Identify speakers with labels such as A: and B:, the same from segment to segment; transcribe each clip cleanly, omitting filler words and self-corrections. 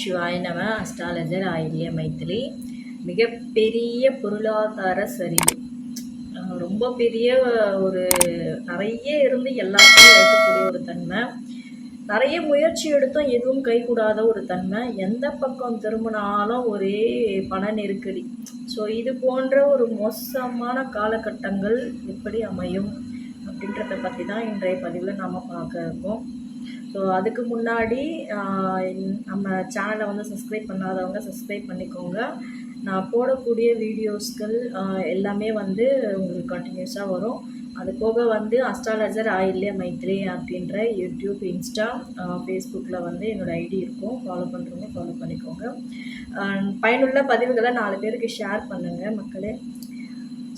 A: சிவாய நம. அஸ்ட்ராலஜர் ஆயில்ய மைத்திலி. மிகப்பெரிய பொருளாதார சரிவு, ரொம்ப பெரிய ஒரு நிறைய இருந்து எல்லாத்தையும் எடுக்கக்கூடிய ஒரு தன்மை, நிறைய முயற்சி எடுத்தும் எதுவும் கைகூடாத ஒரு தன்மை, எந்த பக்கம் திரும்பினாலும் ஒரே பண நெருக்கடி. ஸோ இது போன்ற ஒரு மோசமான காலகட்டங்கள் எப்படி அமையும் அப்படின்றத பற்றி தான் இன்றைய பதிவில் நாம் பார்க்க இருக்கோம். ஸோ அதுக்கு முன்னாடி நம்ம சேனலை வந்து சப்ஸ்கிரைப் பண்ணாதவங்க சப்ஸ்கிரைப் பண்ணிக்கோங்க. நான் போடக்கூடிய வீடியோஸ்கள் எல்லாமே வந்து உங்களுக்கு கண்டினியூஸாக வரும். அது போக வந்து அஸ்ட்ராலஜர் ஆயில்ய மைத்ரி அப்படின்ற யூடியூப், இன்ஸ்டா, ஃபேஸ்புக்கில் வந்து என்னோடய ஐடி இருக்கும். ஃபாலோ பண்ணுறவங்க ஃபாலோ பண்ணிக்கோங்க. பயனுள்ள பதிவுகளை 4 பேருக்கு ஷேர் பண்ணுங்கள் மக்களே.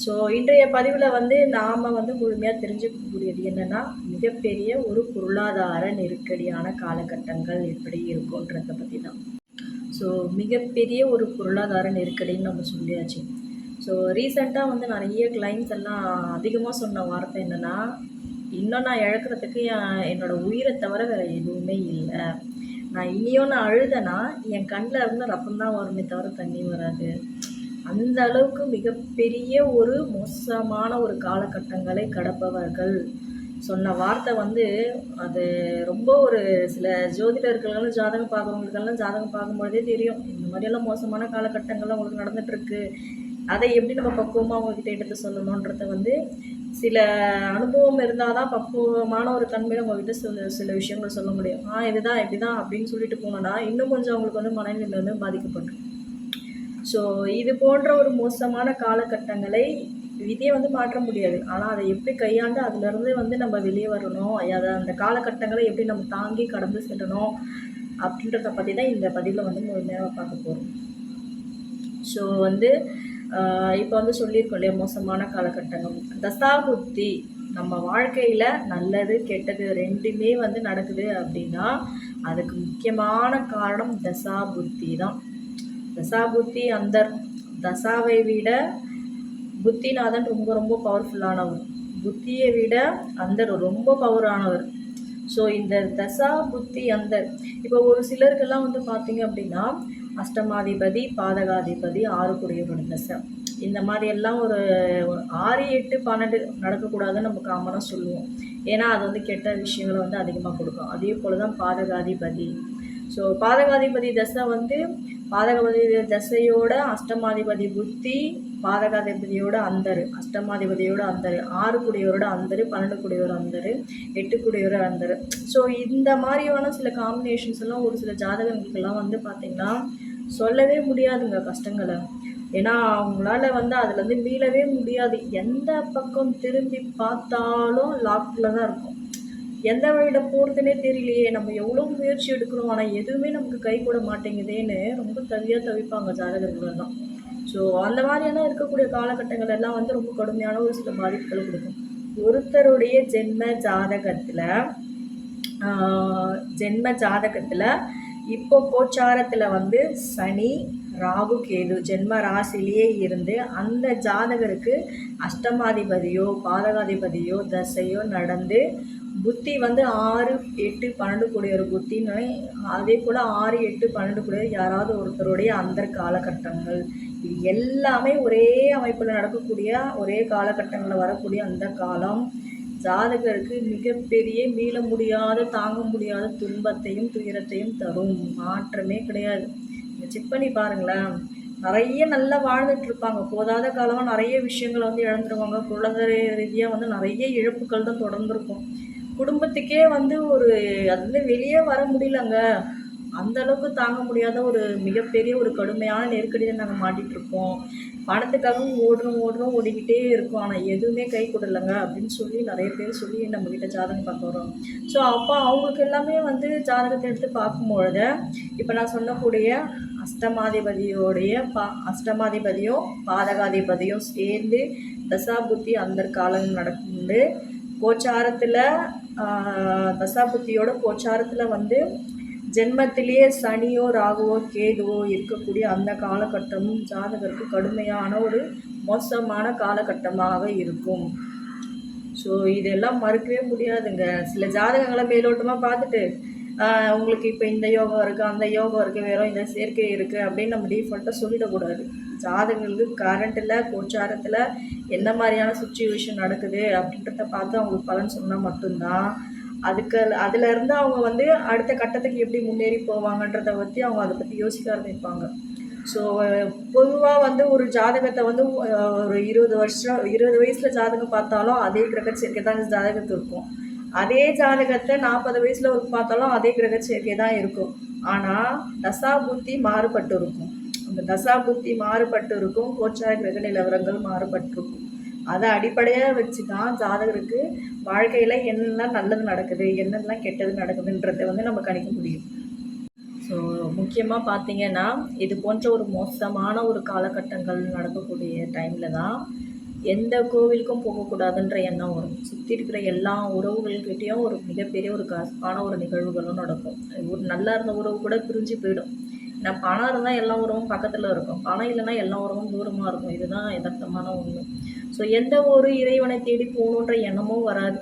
A: ஸோ இன்றைய பதிவில் வந்து நாம் வந்து முழுமையாக தெரிஞ்சுக்கக்கூடியது என்னென்னா, மிகப்பெரிய ஒரு பொருளாதார நெருக்கடியான காலகட்டங்கள் எப்படி இருக்குன்றதை பற்றி தான். ஸோ மிகப்பெரிய ஒரு பொருளாதார நெருக்கடின்னு நம்ம சொல்லியாச்சு. ஸோ ரீசெண்டாக வந்து நிறைய கிளைண்ட்ஸ் எல்லாம் அதிகமாக சொன்ன வார்த்தை என்னென்னா, இன்னும் நான் இழக்கிறதுக்கு என்னோடய உயிரை தவிர வேறு எதுவுமே இல்லை. நான் இனியும் நான் அழுதேன்னா என் கண்ணில் இருந்து ரத்தம் தான் வருமே தவிர தண்ணி வராது. அந்த அளவுக்கு மிகப்பெரிய ஒரு மோசமான ஒரு காலகட்டங்களை கடப்பவர்கள் சொன்ன வார்த்தை வந்து அது ரொம்ப ஒரு சில ஜோதிடர்களும் ஜாதகம் பார்க்குறவங்களுக்கெல்லாம் ஜாதகம் பார்க்கும்பொழுதே தெரியும், இந்த மாதிரியெல்லாம் மோசமான காலகட்டங்கள்லாம் உங்களுக்கு நடந்துகிட்ருக்கு. அதை எப்படி நம்ம பக்குவமாக அவங்கக்கிட்ட எடுத்து சொல்லணுன்றத வந்து சில அனுபவம் இருந்தால் தான் பக்குவமான ஒரு தன்மையில் உங்கள்கிட்ட சில விஷயங்கள் சொல்ல முடியும். இதுதான் இப்படி தான் அப்படின்னு சொல்லிட்டு போனோன்னா இன்னும் கொஞ்சம் அவங்களுக்கு வந்து மனநிலை வந்து பாதிக்கப்படும். ஸோ இது போன்ற ஒரு மோசமான காலகட்டங்களை விதியை வந்து மாற்ற முடியாது. ஆனால் அதை எப்படி கையாண்டு அதுலேருந்து வந்து நம்ம வெளியே வரணும், அதை அந்த காலகட்டங்களை எப்படி நம்ம தாங்கி கடந்து செல்லணும் அப்படின்றத பற்றி தான் இந்த பதிவில் வந்து முழுமையாக பார்க்க போகிறோம். ஸோ வந்து இப்போ வந்து சொல்லியிருக்கோம் இல்லையா, மோசமான காலகட்டங்கள். தசாபுத்தி நம்ம வாழ்க்கையில் நல்லது கெட்டது ரெண்டுமே வந்து நடக்குது அப்படின்னா அதுக்கு முக்கியமான காரணம் தசாபுத்தி தான். தசாபுத்தி அந்தர், தசாவை விட புத்திநாதன் ரொம்ப ரொம்ப பவர்ஃபுல்லானவர், புத்தியை விட அந்தர் ரொம்ப பவரானவர். ஸோ இந்த தசா புத்தி அந்தர், இப்போ ஒரு சிலருக்கெல்லாம் வந்து பார்த்திங்க அப்படின்னா அஷ்டமாதிபதி, பாதகாதிபதி, 6 குடையவரோட தசை, இந்த மாதிரியெல்லாம் ஒரு 6, 8, 12 நடக்கக்கூடாதுன்னு நம்ம காமனாக சொல்லுவோம். ஏன்னா அது வந்து கெட்ட விஷயங்களை வந்து அதிகமாக கொடுக்கும். அதே போல் தான் பாதகாதிபதி. ஸோ பாதகாதிபதி தசை வந்து பாதகாதிபதி தசையோட அஷ்டமாதிபதி புத்தி, பாதகாதிபதியோட அந்தர், அஷ்டமாதிபதியோட அந்தர், 6 குடையோரோட அந்தர், 12 குடையோட அந்தர், 8 குடையோட அந்தர். ஸோ இந்த மாதிரியான சில காம்பினேஷன்ஸ் எல்லாம் ஒரு சில ஜாதகங்களுக்கெல்லாம் வந்து பார்த்திங்கன்னா சொல்லவே முடியாதுங்க கஷ்டங்களை. ஏன்னா அவங்களால வந்து அதுலேருந்து மீளவே முடியாது. எந்த பக்கம் திரும்பி பார்த்தாலும் லாக்கில் தான் இருக்கும். எந்த வழியில் போகிறதுனே தெரியலையே, நம்ம எவ்வளோ முயற்சி எடுக்கிறோம் ஆனால் எதுவுமே நமக்கு கை கூட மாட்டேங்குதேன்னு ரொம்ப தவிப்பாங்க ஜாதகர்கள் தான். ஸோ அந்த மாதிரியெல்லாம் இருக்கக்கூடிய காலகட்டங்கள் எல்லாம் வந்து ரொம்ப கடுமையான ஒரு சில பாதிப்புகளை கொடுக்கும். ஒருத்தருடைய ஜென்ம ஜாதகத்தில் இப்போ கோச்சாரத்தில் வந்து சனி, ராகு, கேது ஜென்ம ராசிலேயே இருந்து அந்த ஜாதகருக்கு அஷ்டமாதிபதியோ பாதகாதிபதியோ தசையோ நடந்து புத்தி வந்து 6, 8, 12 கூடிய ஒரு புத்தின்னு, அதே போல் 6, 8, 12 கூடிய யாராவது ஒருத்தருடைய அந்த காலகட்டங்கள், இது எல்லாமே ஒரே அமைப்பில் நடக்கக்கூடிய ஒரே காலகட்டங்களில் வரக்கூடிய அந்த காலம் ஜாதகருக்கு மிகப்பெரிய மீள முடியாத தாங்க முடியாத துன்பத்தையும் துயரத்தையும் தரும். மாற்றமே கிடையாது. நீங்கள் செக் பண்ணி பாருங்களேன். நிறைய நல்லா வாழ்ந்துட்டு இருப்பாங்க, போதாத காலமாக நிறைய விஷயங்களை வந்து இழந்துருவாங்க. பொருளாதார ரீதியாக வந்து நிறைய இழப்புகள் தான் தொடர்ந்துருக்கும். குடும்பத்துக்கே வந்து அதுலேருந்து வெளியே வர முடியலங்க, அந்த அளவுக்கு தாங்க முடியாத ஒரு மிகப்பெரிய ஒரு கடுமையான நெருக்கடியில் நாங்கள் மாட்டிகிட்ருக்கோம். பணத்துக்காகவும் ஓடிக்கிட்டே இருக்கோம், ஆனால் எதுவுமே கை கொடுலங்க அப்படின்னு சொல்லி நிறைய பேர் சொல்லி நம்மக்கிட்ட ஜாதகம் பார்க்க வரோம். ஸோ அப்போ அவங்களுக்கு எல்லாமே வந்து ஜாதகத்தை எடுத்து பார்க்கும்பொழுது இப்போ நான் சொன்னக்கூடிய அஷ்டமாதிபதியும் பாதகாதிபதியும் சேர்ந்து தசாபுத்தி அந்த காலம் நடக்குது. கோச்சாரத்தில் தசாபுத்தியோட கோச்சாரத்தில் வந்து ஜென்மத்திலேயே சனியோ ராகுவோ கேதுவோ இருக்கக்கூடிய அந்த காலகட்டமும் ஜாதகருக்கு கடுமையான ஒரு மோசமான காலகட்டமாக இருக்கும். ஸோ இதெல்லாம் மறுக்கவே முடியாதுங்க. சில ஜாதகங்களை மேலோட்டமாக பார்த்துட்டு உங்களுக்கு இப்போ இந்த யோகம் இருக்குது, அந்த யோகம் இருக்குது, வெறும் இந்த சேர்க்கை இருக்குது அப்படின்னு நம்ம டீஃபால்ட்டாக சொல்லிடக்கூடாது. ஜாதகங்களுக்கு கரண்ட்டில் கோச்சாரத்தில் என்ன மாதிரியான சுச்சுவேஷன் நடக்குது அப்படின்றத பார்த்து அவங்களுக்கு பலன் சொன்னால் மட்டும்தான் அதிலேருந்து அவங்க வந்து அடுத்த கட்டத்துக்கு எப்படி முன்னேறி போவாங்கன்றதை பற்றி அவங்க அதை பற்றி யோசிக்க ஆரம்பிப்பாங்க. ஸோ பொதுவாக வந்து ஒரு ஜாதகத்தை வந்து ஒரு 20 வயசில் ஜாதகம் பார்த்தாலும் அதே கிரக சேர்க்கை தான் ஜாதகத்துக்கு இருக்கும். அதே ஜாதகத்தை 40 வயசில் பார்த்தாலும் அதே கிரக சேர்க்கை தான் இருக்கும். ஆனால் தசா புத்தி மாறுபட்டு இருக்கும். அந்த தசா புத்தி மாறுபட்டு இருக்கும், கோச்சார கிரக நிலவரங்கள் மாறுபட்டிருக்கும். அதை அடிப்படையாக வச்சு தான் ஜாதகருக்கு வாழ்க்கையில் என்னெல்லாம் நல்லது நடக்குது, என்னெல்லாம் கெட்டது நடக்குதுன்றதை வந்து நம்ம கணிக்க முடியும். ஸோ முக்கியமாக பார்த்திங்கன்னா இது போன்ற ஒரு மோசமான ஒரு காலகட்டங்கள் நடக்கக்கூடிய டைமில் தான் எந்த கோவிலுக்கும் போகக்கூடாதுன்ற எண்ணம் வரும். சுற்றி இருக்கிற எல்லா உறவுகள்கிட்டையும் ஒரு மிகப்பெரிய ஒரு கசப்பான ஒரு நிகழ்வுகளும் நடக்கும். ஒரு நல்லா இருந்த உறவு கூட பிரிஞ்சு போயிடும். ஏன்னா பணம் இருந்தால் எல்லா உறவும் பக்கத்தில் இருக்கும், பணம் இல்லைன்னா எல்லா உறவும் தூரமாக இருக்கும். இதுதான் யதார்த்தமான உண்மை. ஸோ எந்த ஒரு இறைவனை தேடி போகணுன்ற எண்ணமும் வராது.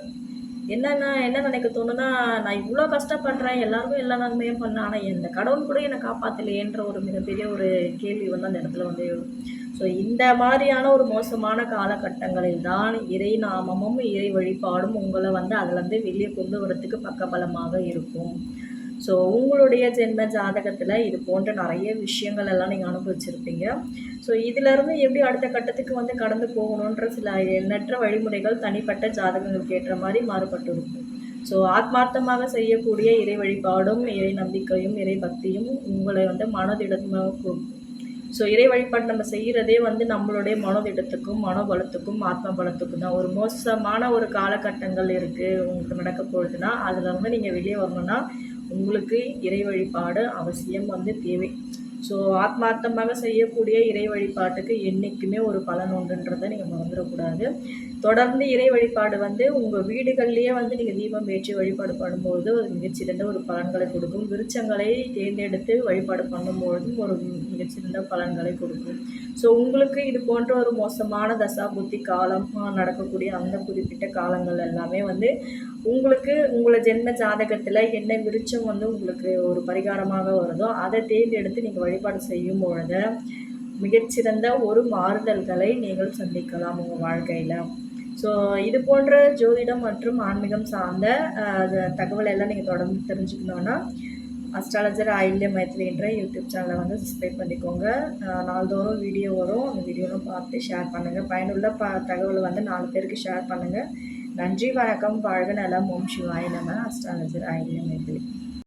A: என்ன நினைக்க தோணுன்னா, நான் இவ்வளோ கஷ்டப்படுறேன், எல்லாருக்கும் எல்லா நன்மையும் பண்ணேன், ஆனால் இந்த கடவுள் கூட என்னை காப்பாற்றலையேன்ற ஒரு மிகப்பெரிய ஒரு கேள்வி வந்து அந்த இடத்துல வந்து எழும். ஸோ இந்த மாதிரியான ஒரு மோசமான காலகட்டங்களில் தான் இறை நாமமும் இறை வழிபாடும் உங்களை வந்து அதுலேருந்து வெளியே கொண்டு வரத்துக்கு பக்கபலமாக இருக்கும். ஸோ உங்களுடைய ஜென்ம ஜாதகத்தில் இது போன்ற நிறைய விஷயங்கள் எல்லாம் நீங்கள் அனுபவிச்சிருப்பீங்க. ஸோ இதிலேருந்து எப்படி அடுத்த கட்டத்துக்கு வந்து கடந்து போகணுன்ற சில எண்ணற்ற வழிமுறைகள் தனிப்பட்ட ஜாதகங்களுக்கு ஏற்ற மாதிரி மாறுபட்டு இருக்கும். ஸோ ஆத்மார்த்தமாக செய்யக்கூடிய இறை வழிபாடும் இறை நம்பிக்கையும் இறை பக்தியும் உங்களை வந்து மனதிடமாக கொடுக்கும். ஸோ இறை வழிபாடு நம்ம செய்கிறதே வந்து நம்மளுடைய மனோதிடத்துக்கும் மனோபலத்துக்கும் ஆத்ம பலத்துக்கும் தான். ஒரு மோசமான ஒரு காலகட்டங்கள் இருக்குது உங்களுக்கு நடக்க போகுதுன்னா அதில் வந்து நீங்கள் வெளியே வரணும்னா உங்களுக்கு இறை வழிபாடு அவசியம் வந்து தேவை. ஸோ ஆத்மார்த்தமாக செய்யக்கூடிய இறை வழிபாட்டுக்கு என்றைக்குமே ஒரு பலன் உண்டுன்றதை நீங்கள் மறந்துடக்கூடாது. தொடர்ந்து இறை வழிபாடு வந்து உங்கள் வீடுகள்லேயே வந்து நீங்கள் தீபம் ஏற்றி வழிபாடு பண்ணும்போது ஒரு மிகச்சிறந்த ஒரு பலன்களை கொடுக்கும். விருட்சங்களை தேர்ந்தெடுத்து வழிபாடு பண்ணும்பொழுதும் ஒரு மிகச்சிறந்த பலன்களை கொடுக்கும். ஸோ உங்களுக்கு இது போன்ற ஒரு மோசமான தசா புத்தி காலம் நடக்கக்கூடிய அந்த குறிப்பிட்ட காலங்கள் எல்லாமே வந்து உங்களுக்கு உங்களை ஜென்ம ஜாதகத்தில் என்ன விருட்சம் வந்து உங்களுக்கு ஒரு பரிகாரமாக வருதோ அதை தேர்ந்தெடுத்து நீங்கள் வழிபாடு செய்யும் பொழுது மிகச்சிறந்த ஒரு மாறுதல்களை நீங்கள் சந்திக்கலாம் உங்கள் வாழ்க்கையில். ஸோ இது போன்ற ஜோதிடம் மற்றும் ஆன்மீகம் சார்ந்த தகவல் எல்லாம் நீங்கள் தொடர்ந்து தெரிஞ்சுக்கணுன்னா அஸ்ட்ராலஜர் ஆயில்ய மைத்திலி என்ற யூடியூப் சேனலை வந்து சப்ஸ்கிரைப் பண்ணிக்கோங்க. நாள்தோறும் வீடியோ வரும், அந்த வீடியோலாம் பார்த்து ஷேர் பண்ணுங்கள். பயனுள்ள தகவலை வந்து 4 பேருக்கு ஷேர் பண்ணுங்கள். நன்றி, வணக்கம், வாழ்க நலம், ஓம் சிவாய நம. அஸ்ட்ராலஜர் ஆயில்ய மைத்திலி.